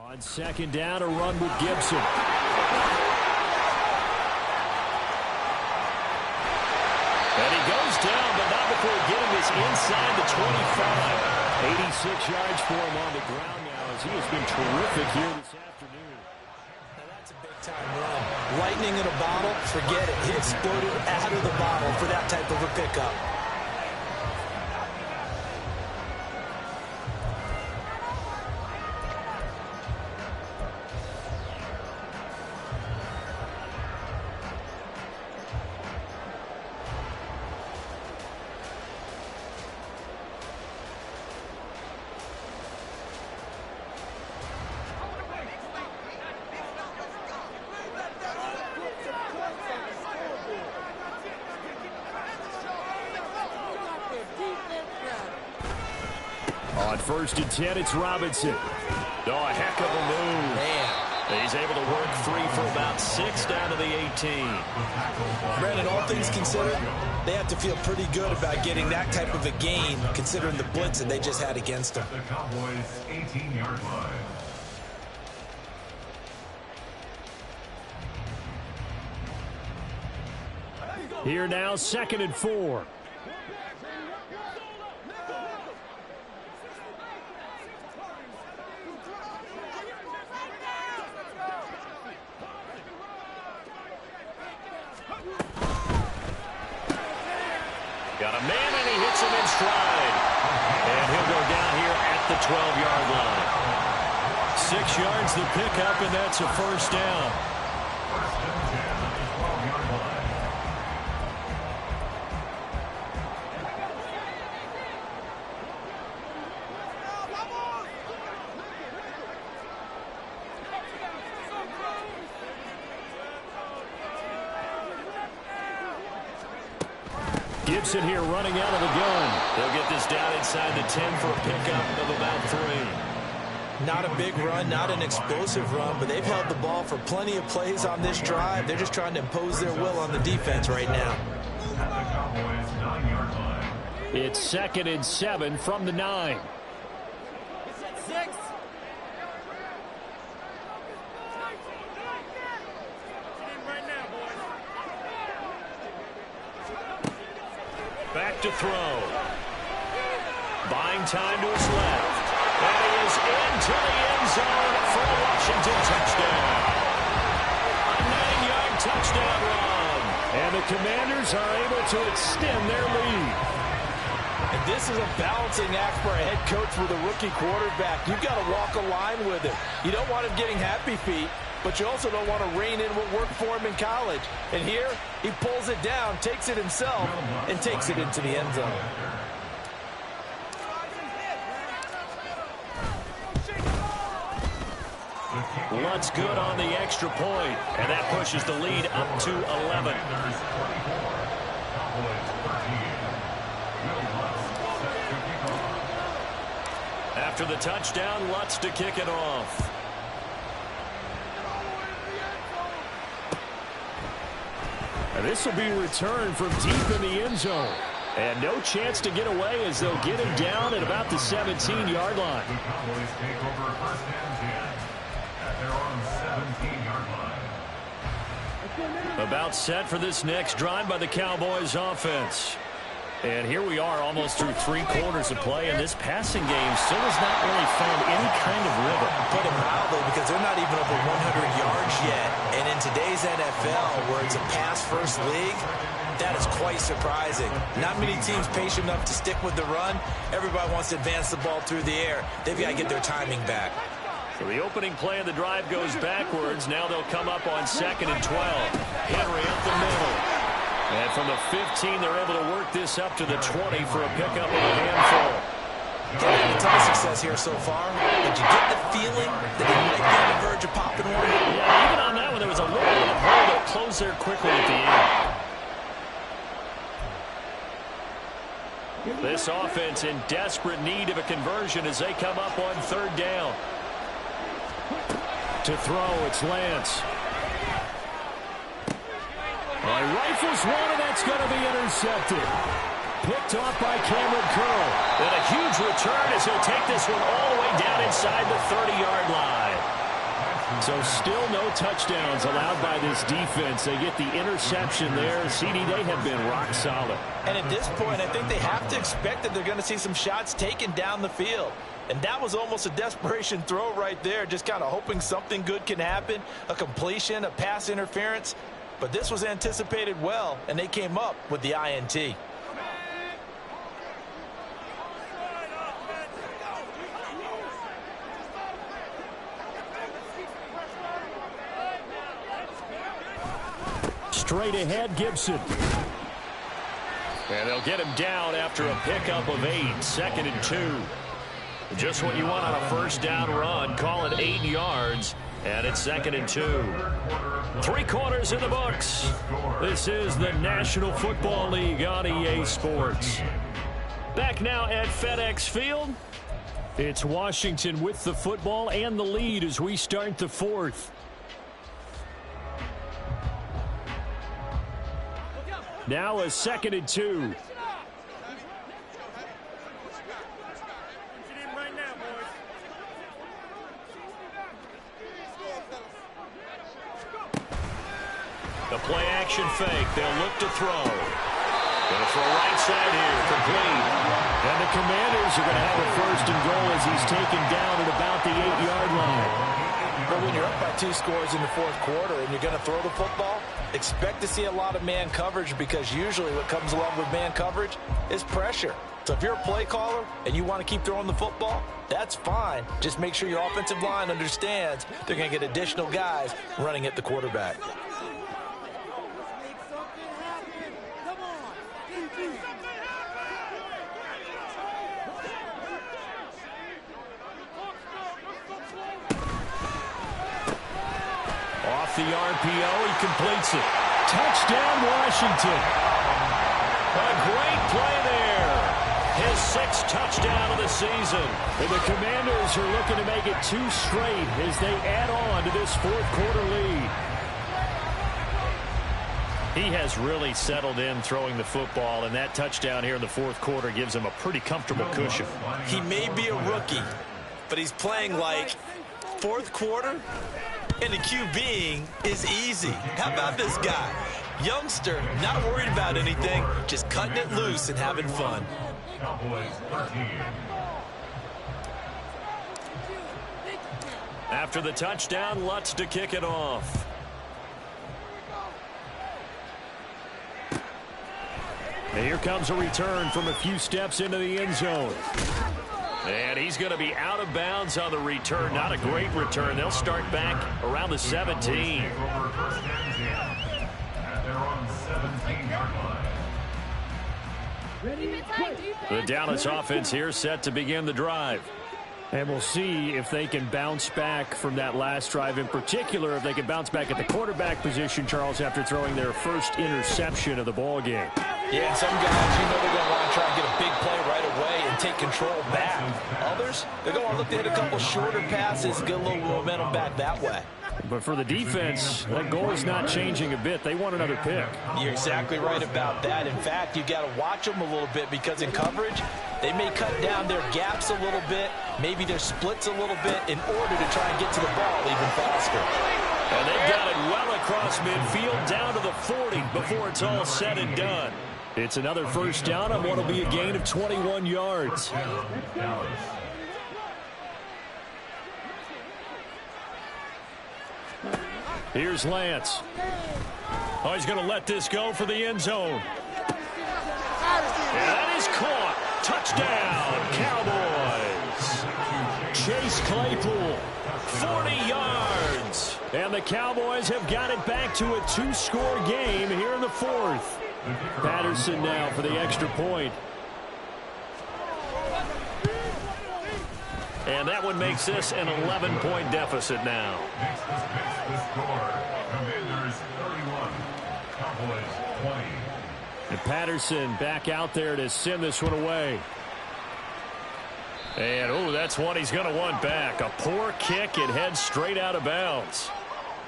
On second down, a run with Gibson. And he goes down, but not before getting this inside the 25. 86 yards for him on the ground now as he has been terrific here this afternoon. Now that's a big-time run. Lightning in a bottle, forget it. He exploded out of the bottle for that type of a pickup. On 1st and 10, it's Robinson. Oh, a heck of a move. Man. He's able to work free for about 6 down to the 18. Brandon, all things considered, they have to feel pretty good about getting that type of a gain, considering the blitz that they just had against them. The Cowboys' 18-yard line. Here now, 2nd and 4. Got a man, and he hits him in stride. And he'll go down here at the 12-yard line. 6 yards the pickup, and that's a first down. First and 10 at the 12-yard line. Gibson here running out of the gun. They'll get this down inside the 10 for a pickup of about 3. Not a big run, not an explosive run, but they've held the ball for plenty of plays on this drive. They're just trying to impose their will on the defense right now. At the Cowboys' 9-yard line. It's 2nd and 7 from the 9. Back to throw. Buying time to his left. And he is into the end zone for a Washington touchdown. A 9-yard touchdown run. And the Commanders are able to extend their lead. And this is a balancing act for a head coach with a rookie quarterback. You've got to walk a line with it. You don't want him getting happy feet, but you also don't want to rein in what worked for him in college. And here, he pulls it down, takes it himself, and takes it into the end zone. Luntz good on the extra point, and that pushes the lead up to 11. After the touchdown, Luntz to kick it off. And this will be returned from deep in the end zone. And no chance to get away as they'll get him down at about the 17-yard line. The Cowboys take over 1st and 10 at their own 17-yard line. About set for this next drive by the Cowboys offense. And here we are almost through 3 quarters of play, and this passing game still has not really found any kind of rhythm. Put it mildly, because they're not even over 100 yards yet. And in today's NFL, where it's a pass-first league, that is quite surprising. Not many teams patient enough to stick with the run. Everybody wants to advance the ball through the air. They've got to get their timing back. So the opening play of the drive goes backwards. Now they'll come up on 2nd and 12. Henry up the middle. And from the 15, they're able to work this up to the 20 for a pickup of a handful. They've had a ton of success here so far. Did you get the feeling that they might be on the verge of popping one? Yeah, even on that one, there was a little bit of hole that closed there quickly at the end. This offense in desperate need of a conversion as they come up on 3rd down. To throw, it's Lance. Well, he rifles one, and that's going to be intercepted. picked off by Cameron Curl. And a huge return as he'll take this one all the way down inside the 30-yard line. So still no touchdowns allowed by this defense. They get the interception there. CD, they have been rock solid. And at this point, I think they have to expect that they're going to see some shots taken down the field. And that was almost a desperation throw right there, just kind of hoping something good can happen, a completion, a pass interference. But this was anticipated well, and they came up with the INT. Straight ahead, Gibson. And they'll get him down after a pickup of 8, 2nd and 2. Just what you want on a first down run. Call it 8 yards, and it's 2nd and 2. 3 quarters in the books. This is the National Football League on EA Sports. Back now at FedEx Field. It's Washington with the football and the lead as we start the 4th. Now a 2nd and 2. The play action fake. They'll look to throw. Going to throw right side here. Complete. And the Commanders are going to have a 1st and goal as he's taken down at about the 8-yard line. But when you're up by 2 scores in the 4th quarter and you're going to throw the football, expect to see a lot of man coverage, because usually what comes along with man coverage is pressure. So if you're a play caller and you want to keep throwing the football, that's fine. Just make sure your offensive line understands they're going to get additional guys running at the quarterback. Off the RPO, he completes it. Touchdown, Washington. A great play there. His 6th touchdown of the season. And the Commanders are looking to make it 2 straight as they add on to this 4th quarter lead. He has really settled in throwing the football, and that touchdown here in the 4th quarter gives him a pretty comfortable cushion. He may be a rookie, but he's playing like 4th quarter, and the QBing is easy. How about this guy? Youngster, not worried about anything, just cutting it loose and having fun. After the touchdown, Lutz to kick it off. And here comes a return from a few steps into the end zone. And he's going to be out of bounds on the return. Not a great return. They'll start back around the 17. The Dallas offense here set to begin the drive. And we'll see if they can bounce back from that last drive. In particular, if they can bounce back at the quarterback position, Charles, after throwing their first interception of the ball game. Yeah, and some guys, you know, they're going to want to try and get a big play right away and take control back. Others, they're going to want to look to hit a couple shorter passes, get a little momentum back that way. But for the defense, that goal is not changing a bit. They want another pick. You're exactly right about that. In fact, you got to watch them a little bit, because in coverage, they may cut down their gaps a little bit, maybe their splits a little bit, in order to try and get to the ball even faster. And they've got it well across midfield, down to the 40 before it's all said and done. It's another first down on what will be a gain of 21 yards. Here's Lance. Oh, he's going to let this go for the end zone. And that is caught. Touchdown, Cowboys. Chase Claypool, 40 yards. And the Cowboys have got it back to a 2-score game here in the 4th. Patterson now for the extra point. And that one makes this an 11-point deficit now. And Patterson back out there to send this one away. And, oh, that's one he's going to want back. A poor kick. It heads straight out of bounds.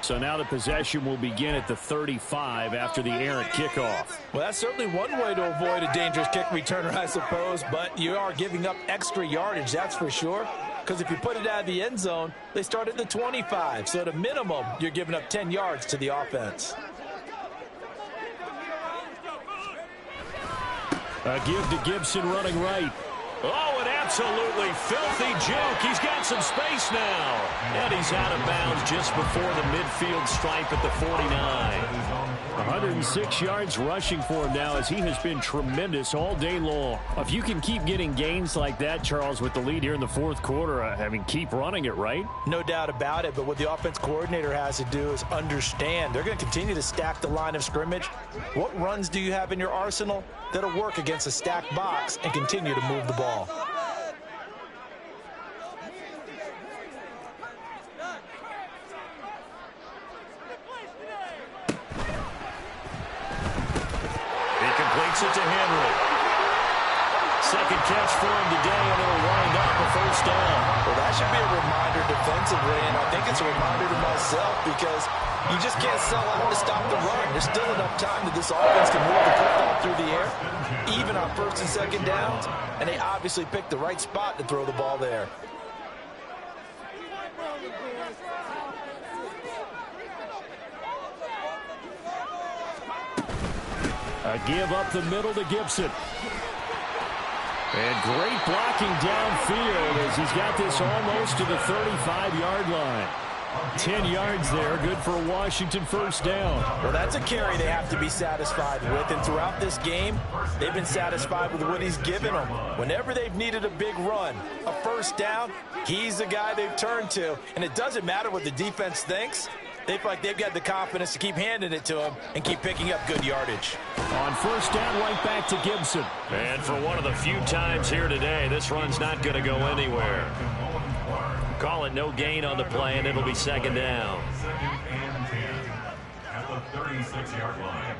So now the possession will begin at the 35 after the errant kickoff. Well, that's certainly one way to avoid a dangerous kick returner, I suppose, but you are giving up extra yardage, that's for sure. Because if you put it out of the end zone, they start at the 25. So at a minimum, you're giving up 10 yards to the offense. A give to Gibson running right. Oh, an absolutely filthy juke. He's got some space now. And he's out of bounds just before the midfield stripe at the 49. 106 yards rushing for him now as he has been tremendous all day long. If you can keep getting gains like that, Charles, with the lead here in the fourth quarter, I mean, keep running it, right? No doubt about it, but what the offense coordinator has to do is understand they're going to continue to stack the line of scrimmage. What runs do you have in your arsenal that'll work against a stacked box and continue to move the ball? Completes it to Henry. Second catch for him today, and it'll wind up a first down. Well, that should be a reminder defensively, and I think it's a reminder to myself because you just can't sell out to stop the run. There's still enough time that this offense can move the football through the air, even on first and second downs, and they obviously picked the right spot to throw the ball there. A give up the middle to Gibson. And great blocking downfield as he's got this almost to the 35-yard line. 10 yards there, good for a Washington first down. Well, that's a carry they have to be satisfied with, and throughout this game, they've been satisfied with what he's given them. Whenever they've needed a big run, a first down, he's the guy they've turned to, and it doesn't matter what the defense thinks. They feel like they've got the confidence to keep handing it to him and keep picking up good yardage. On first down, right back to Gibson. And for one of the few times here today, this run's not going to go anywhere. Call it no gain on the play, and it'll be second down. Second and 10 at the 36-yard line.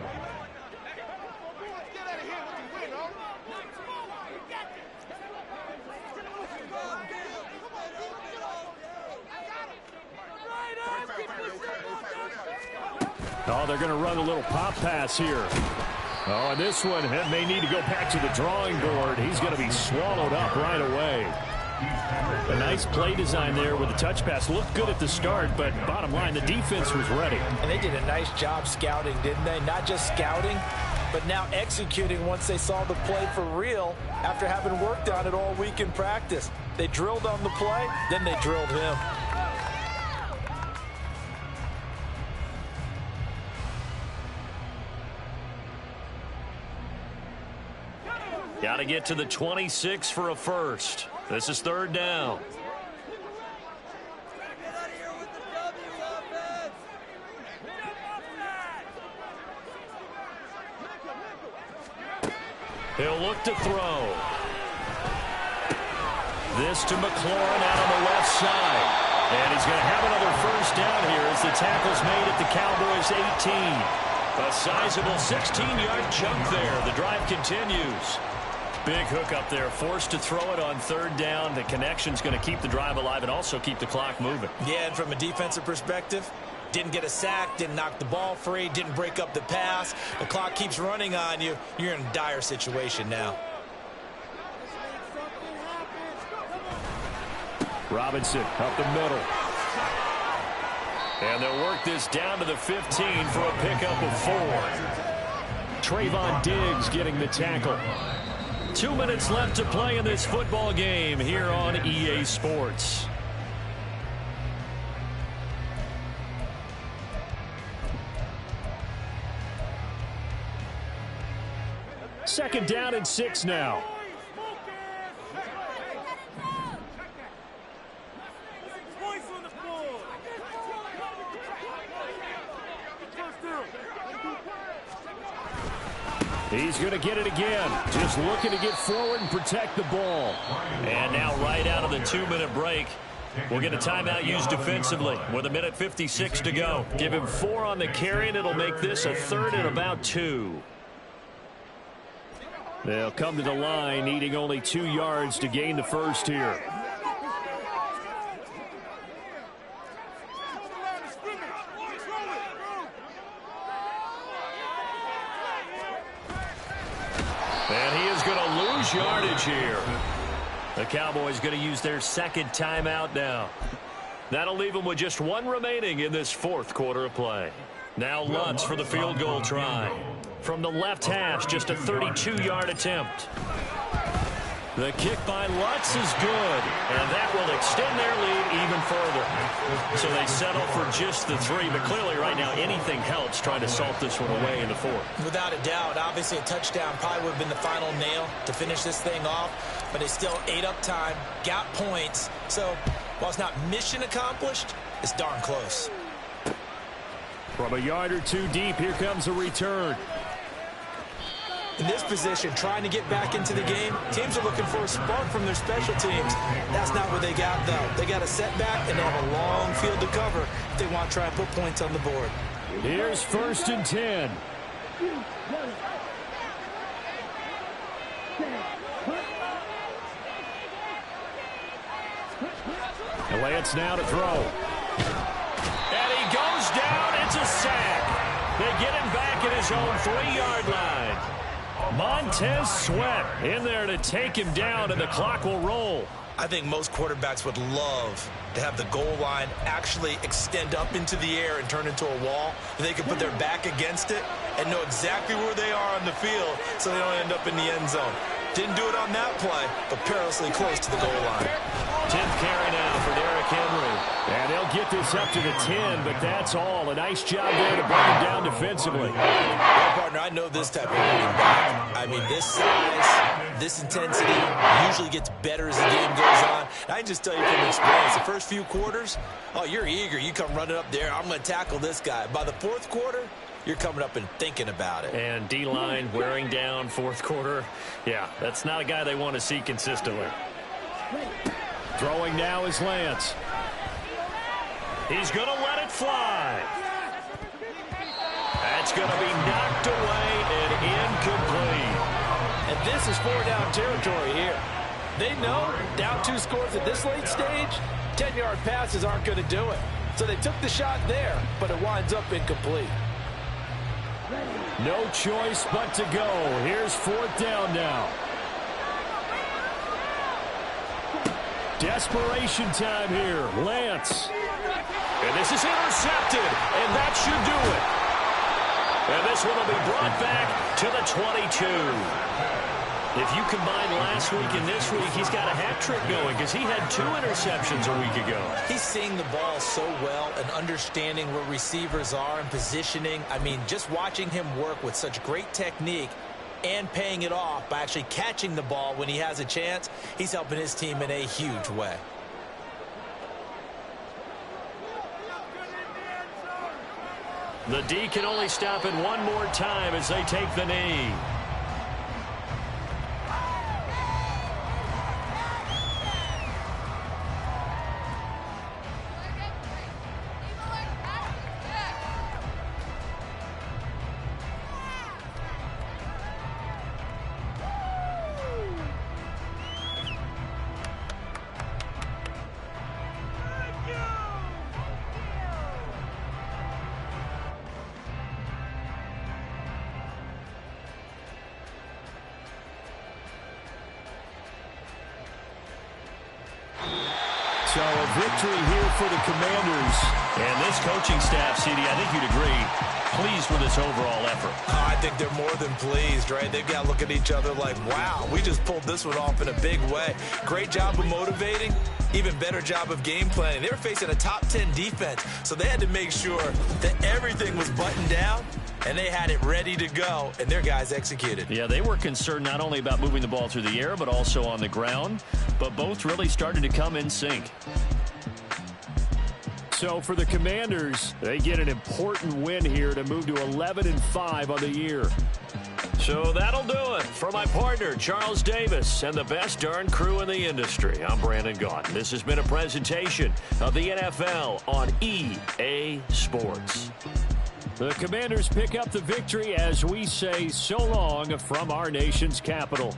Oh, they're going to run a little pop pass here. Oh, and this one may need to go back to the drawing board. He's going to be swallowed up right away. A nice play design there with the touch pass. Looked good at the start, but bottom line, the defense was ready. And they did a nice job scouting, didn't they? Not just scouting, but now executing once they saw the play for real after having worked on it all week in practice. They drilled on the play, then they drilled him. Got to get to the 26 for a first. This is third down. He'll look to throw. This to McLaurin out on the left side. And he's going to have another first down here as the tackle's made at the Cowboys' 18. A sizable 16-yard chunk there. The drive continues. Big hook up there, forced to throw it on third down. The connection's going to keep the drive alive and also keep the clock moving. Yeah, and from a defensive perspective, didn't get a sack, didn't knock the ball free, didn't break up the pass. The clock keeps running on you. You're in a dire situation now. Robinson up the middle. And they'll work this down to the 15 for a pickup of 4. Trayvon Diggs getting the tackle. 2 minutes left to play in this football game here on EA Sports. Second down and 6 now. He's going to get it again. Just looking to get forward and protect the ball. And now right out of the 2-minute break, we'll get a timeout used defensively with 1:56 to go. Give him 4 on the carry, and it'll make this a third and about 2. They'll come to the line, needing only 2 yards to gain the first here. advantage here. The Cowboys going to use their second timeout now. That'll leave them with just one remaining in this fourth quarter of play. Now Lutz for the field goal try. From the left hash, just a 32-yard attempt. The kick by Lutz is good, and that will extend their lead even further. So they settle for just the 3, but clearly right now anything helps trying to salt this one away in the fourth. Without a doubt, obviously a touchdown probably would have been the final nail to finish this thing off, but they still ate up time, got points. So while it's not mission accomplished, it's darn close. From a yard or two deep, here comes a return. In this position, trying to get back into the game, teams are looking for a spark from their special teams. That's not what they got, though. They got a setback, and they have a long field to cover if they want to try and put points on the board. Here's 1st and 10. And Lance now to throw. And he goes down. It's a sack. They get him back at his own 3-yard line. Montez Sweat in there to take him down, and the clock will roll. I think most quarterbacks would love to have the goal line actually extend up into the air and turn into a wall. They can put their back against it and know exactly where they are on the field so they don't end up in the end zone. Didn't do it on that play, but perilously close to the goal line. 10th carry now for Derrick Henry. And they'll get this up to the 10, but that's all. A nice job there to bring him down defensively. Well, partner, I know this type of running back. I mean, this size, this intensity usually gets better as the game goes on. And I can just tell you from experience, the first few quarters, oh, you're eager. You come running up there, I'm going to tackle this guy. By the fourth quarter, you're coming up and thinking about it. And D-line wearing down fourth quarter. Yeah, that's not a guy they want to see consistently. Throwing now is Lance. He's going to let it fly. That's going to be knocked away and incomplete. And this is 4-down territory here. They know down 2 scores at this late stage, 10-yard passes aren't going to do it. So they took the shot there, but it winds up incomplete. No choice but to go. Here's 4th down now. Desperation time here. Lance. And this is intercepted, and that should do it. And this one will be brought back to the 22. If you combine last week and this week, he's got a hat trick going because he had 2 interceptions a week ago. He's seeing the ball so well and understanding where receivers are and positioning. I mean, just watching him work with such great technique and paying it off by actually catching the ball when he has a chance, he's helping his team in a huge way. The D can only stop it one more time as they take the knee. So a victory here for the Commanders. And this coaching staff, CD, I think you'd agree, pleased with this overall effort. Oh, I think they're more than pleased, right? They've got to look at each other like, wow, we just pulled this one off in a big way. Great job of motivating. Even better job of game planning. They were facing a top 10 defense, so they had to make sure that everything was buttoned down, and they had it ready to go, and their guys executed. Yeah, they were concerned not only about moving the ball through the air, but also on the ground, but both really started to come in sync. So for the Commanders, they get an important win here to move to 11-5 on the year. So that'll do it. For my partner, Charles Davis, and the best darn crew in the industry, I'm Brandon Gaunt. This has been a presentation of the NFL on EA Sports. The Commanders pick up the victory as we say so long from our nation's capital.